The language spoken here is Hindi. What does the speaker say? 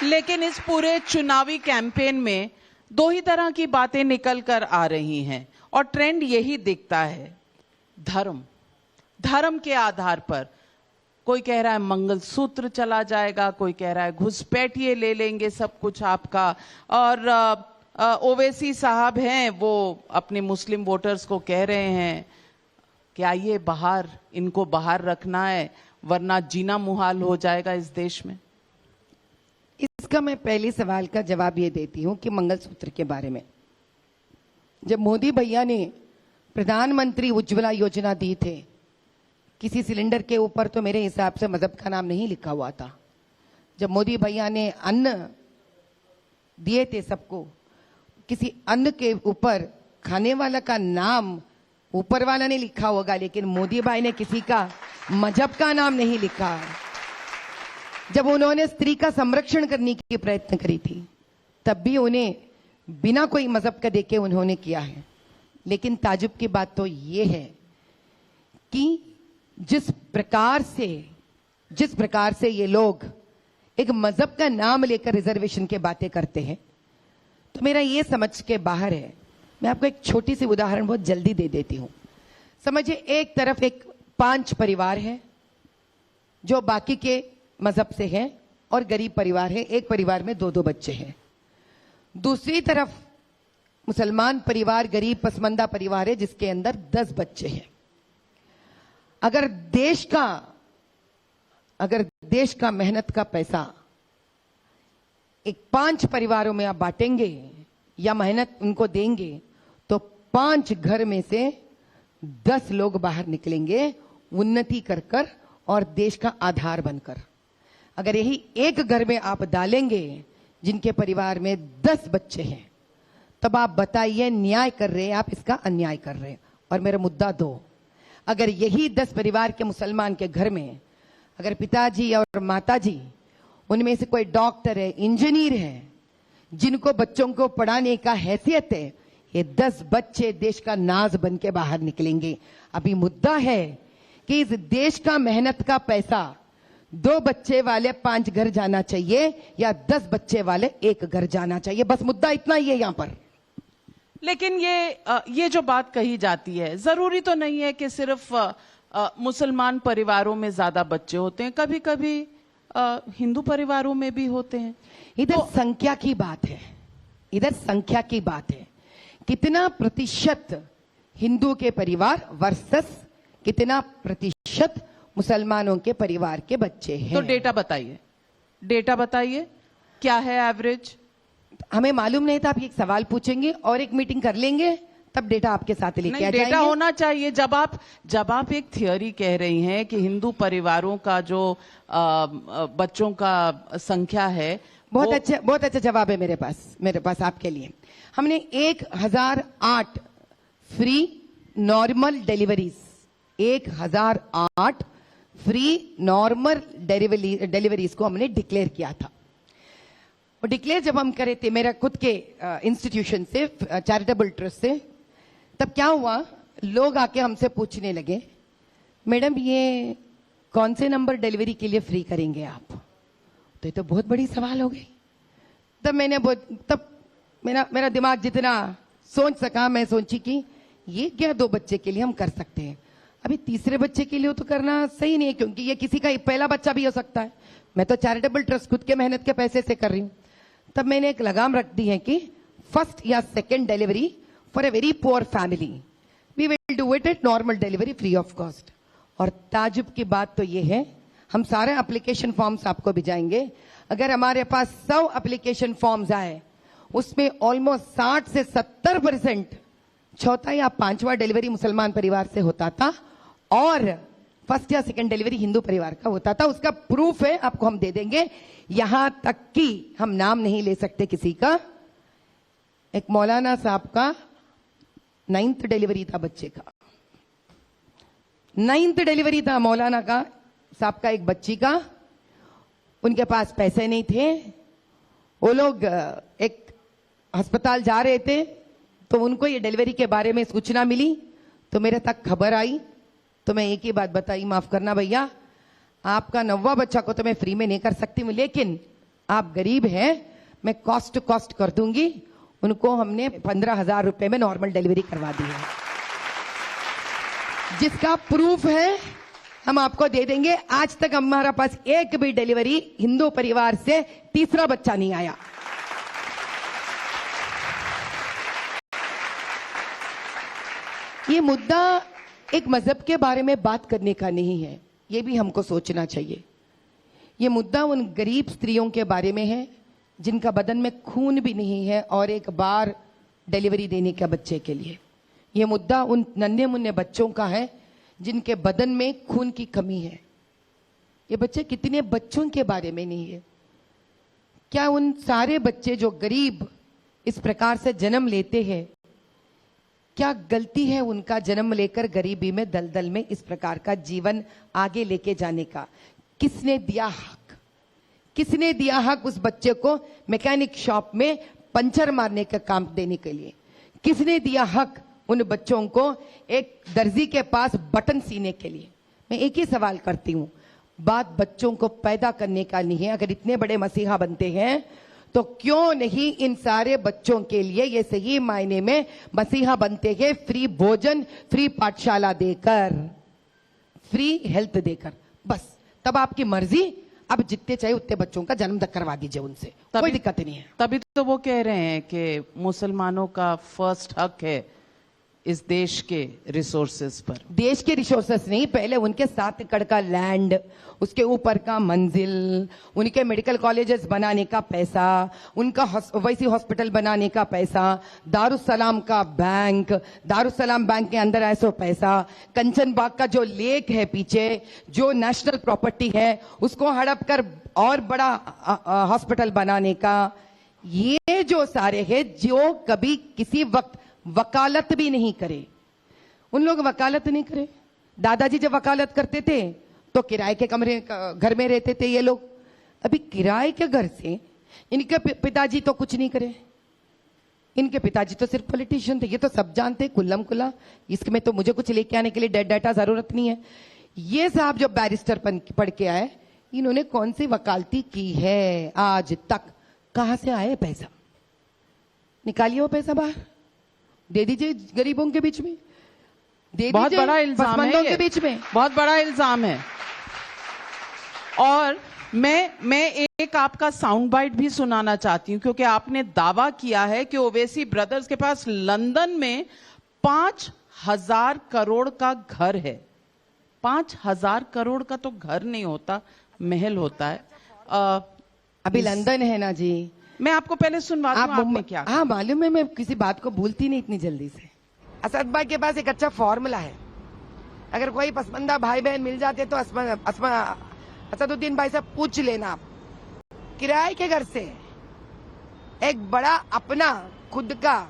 लेकिन इस पूरे चुनावी कैंपेन में दो ही तरह की बातें निकल कर आ रही हैं और ट्रेंड यही दिखता है। धर्म के आधार पर कोई कह रहा है मंगलसूत्र चला जाएगा, कोई कह रहा है घुसपैठिए ले लेंगे सब कुछ आपका। और ओवैसी साहब हैं, वो अपने मुस्लिम वोटर्स को कह रहे हैं कि आइए बाहर, इनको बाहर रखना है वरना जीना मुहाल हो जाएगा इस देश में। इसका मैं पहले सवाल का जवाब ये देती हूं कि मंगलसूत्र के बारे में, जब मोदी भैया ने प्रधानमंत्री उज्ज्वला योजना दी थे, किसी सिलेंडर के ऊपर तो मेरे हिसाब से मजहब का नाम नहीं लिखा हुआ था। जब मोदी भैया ने अन्न दिए थे सबको, किसी अन्न के ऊपर खाने वाला का नाम ऊपर वाला ने लिखा होगा, लेकिन मोदी भाई ने किसी का मजहब का नाम नहीं लिखा। जब उन्होंने स्त्री का संरक्षण करने की प्रयत्न करी थी, तब भी उन्हें बिना कोई मजहब का देके उन्होंने किया है। लेकिन ताजुब की बात तो ये है कि जिस प्रकार से ये लोग एक मजहब का नाम लेकर रिजर्वेशन के बातें करते हैं, तो मेरा ये समझ के बाहर है। मैं आपको एक छोटी सी उदाहरण बहुत जल्दी दे देती हूं। समझिए, एक तरफ एक 5 परिवार है जो बाकी के मजहब से हैं और गरीब परिवार है, एक परिवार में 2-2 बच्चे हैं। दूसरी तरफ मुसलमान परिवार, गरीब पसमंदा परिवार है जिसके अंदर 10 बच्चे हैं। अगर देश का मेहनत का पैसा एक 5 परिवारों में आप बांटेंगे या मेहनत उनको देंगे, तो 5 घर में से 10 लोग बाहर निकलेंगे उन्नति कर और देश का आधार बनकर। अगर यही एक घर में आप डालेंगे जिनके परिवार में 10 बच्चे हैं, तब आप बताइए न्याय कर रहे हैं आप इसका अन्याय कर रहे हैं। और मेरा मुद्दा 2, अगर यही 10 परिवार के मुसलमान के घर में अगर पिताजी और माताजी उनमें से कोई डॉक्टर है, इंजीनियर है, जिनको बच्चों को पढ़ाने का हैसियत है, ये 10 बच्चे देश का नाज बन के बाहर निकलेंगे। अभी मुद्दा है कि इस देश का मेहनत का पैसा 2 बच्चे वाले 5 घर जाना चाहिए या 10 बच्चे वाले 1 घर जाना चाहिए। बस मुद्दा इतना ही है यहां पर। लेकिन ये जो बात कही जाती है, जरूरी तो नहीं है कि सिर्फ मुसलमान परिवारों में ज्यादा बच्चे होते हैं, कभी कभी हिंदू परिवारों में भी होते हैं। इधर संख्या की बात है, कितना प्रतिशत हिंदू के परिवार वर्सेस कितना प्रतिशत मुसलमानों के परिवार के बच्चे हैं। तो डेटा बताइए क्या है एवरेज? हमें मालूम नहीं था, आप एक सवाल पूछेंगे और एक मीटिंग कर लेंगे, तब डेटा आपके साथ लेके आ जाएंगे। डेटा होना चाहिए। जब आप एक थियोरी कह रही हैं कि हिंदू परिवारों का जो बच्चों का संख्या है, बहुत अच्छा जवाब है मेरे पास आपके लिए। हमने 1008 free normal deliveries, 1008 free normal deliveries को हमने डिक्लेयर किया था। और डिक्लेयर जब हम करे थे मेरा खुद के इंस्टीट्यूशन से, चैरिटेबल ट्रस्ट से, तब क्या हुआ, लोग आके हमसे पूछने लगे, मैडम ये कौन से नंबर डिलीवरी के लिए फ्री करेंगे आप? तो ये तो बहुत बड़ी सवाल हो गई। तब मेरा दिमाग जितना सोच सका, मैं सोची कि ये क्या 2 बच्चे के लिए हम कर सकते हैं, अभी तीसरे बच्चे के लिए तो करना सही नहीं है, क्योंकि ये किसी का पहला बच्चा भी हो सकता है। मैं तो चैरिटेबल ट्रस्ट खुद के मेहनत के पैसे से कर रही हूं। तब मैंने एक लगाम रख दी है कि फर्स्ट या second delivery for a very poor family we will do it at normal delivery free of cost. और ताजुब की बात तो ये है, हम सारे एप्लीकेशन फॉर्म्स आपको भिजाएंगे। अगर हमारे पास 100 एप्लीकेशन फॉर्म्स आए, उसमें ऑलमोस्ट 60 से 70% चौथा या 5वां डिलीवरी मुसलमान परिवार से होता था और फर्स्ट या सेकंड डिलीवरी हिंदू परिवार का होता था। उसका प्रूफ है, आपको हम दे देंगे। यहां तक कि हम नाम नहीं ले सकते किसी का। एक मौलाना साहब का 9th डिलीवरी था, बच्चे का 9th डिलीवरी था मौलाना का साहब का, एक बच्ची का। उनके पास पैसे नहीं थे, वो लोग एक अस्पताल जा रहे थे, तो उनको ये डिलीवरी के बारे में सूचना मिली, तो मेरे तक खबर आई। तो मैं एक ही बात बताई, माफ करना भैया, आपका 9वां बच्चा को तो मैं फ्री में नहीं कर सकती हूँ, लेकिन आप गरीब हैं, मैं कॉस्ट कर दूंगी। उनको हमने 15,000 रुपए में नॉर्मल डिलीवरी करवा दी है, जिसका प्रूफ है हम आपको दे देंगे। आज तक हमारा पास एक भी डिलीवरी हिंदू परिवार से तीसरा बच्चा नहीं आया। ये मुद्दा एक मजहब के बारे में बात करने का नहीं है, ये भी हमको सोचना चाहिए। ये मुद्दा उन गरीब स्त्रियों के बारे में है जिनका बदन में खून भी नहीं है और एक बार डिलीवरी देने का बच्चे के लिए। ये मुद्दा उन नन्हे मुन्ने बच्चों का है जिनके बदन में खून की कमी है। ये बच्चे कितने बच्चों के बारे में नहीं है। क्या उन सारे बच्चे जो गरीब इस प्रकार से जन्म लेते हैं, क्या गलती है उनका जन्म लेकर गरीबी में दलदल में इस प्रकार का जीवन आगे लेके जाने का? किसने दिया हक? किसने दिया हक उस बच्चे को मैकेनिक शॉप में पंचर मारने का काम देने के लिए? किसने दिया हक उन बच्चों को एक दर्जी के पास बटन सीने के लिए? मैं एक ही सवाल करती हूं, बात बच्चों को पैदा करने का नहीं है। अगर इतने बड़े मसीहा बनते हैं तो क्यों नहीं इन सारे बच्चों के लिए ये सही मायने में मसीहा बनते हैं, फ्री भोजन, फ्री पाठशाला देकर, फ्री हेल्थ देकर। बस तब आपकी मर्जी, अब जितने चाहिए उतने बच्चों का जन्म तक करवा दीजिए उनसे, कोई दिक्कत नहीं है। तभी तो वो कह रहे हैं कि मुसलमानों का फर्स्ट हक है इस देश के रिसोर्सेस पर। देश के रिसोर्सेस नहीं, पहले उनके 7 एकड़ का लैंड, उसके ऊपर का मंजिल, उनके मेडिकल कॉलेजेस बनाने का पैसा, उनका वैसी हॉस्पिटल बनाने का पैसा, दारुसलाम का बैंक, दारुसलाम बैंक के अंदर ऐसो पैसा, कंचन बाग का जो लेक है पीछे, जो नेशनल प्रॉपर्टी है, उसको हड़प कर और बड़ा हॉस्पिटल बनाने का। ये जो सारे है जो कभी किसी वक्त वकालत भी नहीं करे, उन लोग वकालत नहीं करे। दादाजी जब वकालत करते थे तो किराए के कमरे घर में रहते थे ये लोग। अभी किराए के घर से इनके पिताजी तो कुछ नहीं करे, इनके पिताजी तो सिर्फ पॉलिटिशियन थे, ये तो सब जानते कुल्लम कुल्ला। इसमें तो मुझे कुछ लेके आने के लिए डाटा जरूरत नहीं है। ये साहब जब बैरिस्टर पढ़ के आए, इन्होंने कौन सी वकालती की है आज तक? कहां से आए पैसा? निकालिए वो पैसा बाहर, दे दीजिए गरीबों के बीच में, दे बहुत दीजिए बड़ा इल्जाम है के बीच में, बहुत बड़ा इल्जाम है। और मैं एक आपका साउंड बाइट भी सुनाना चाहती हूं, क्योंकि आपने दावा किया है कि ओवैसी ब्रदर्स के पास लंदन में 5,000 करोड़ का घर है। 5,000 करोड़ का तो घर नहीं होता, महल होता है। अभी लंदन है ना जी। मैं आपको पहले सुनवा दूं, आपने क्या? हाँ मालूम है, मैं किसी बात को भूलती नहीं इतनी जल्दी से। असद भाई के पास एक अच्छा फॉर्मूला है, अगर कोई पसंदीदा भाई बहन मिल जाते तो असदुद्दीन भाई से पूछ लेना। आप किराए के घर से एक बड़ा अपना खुद का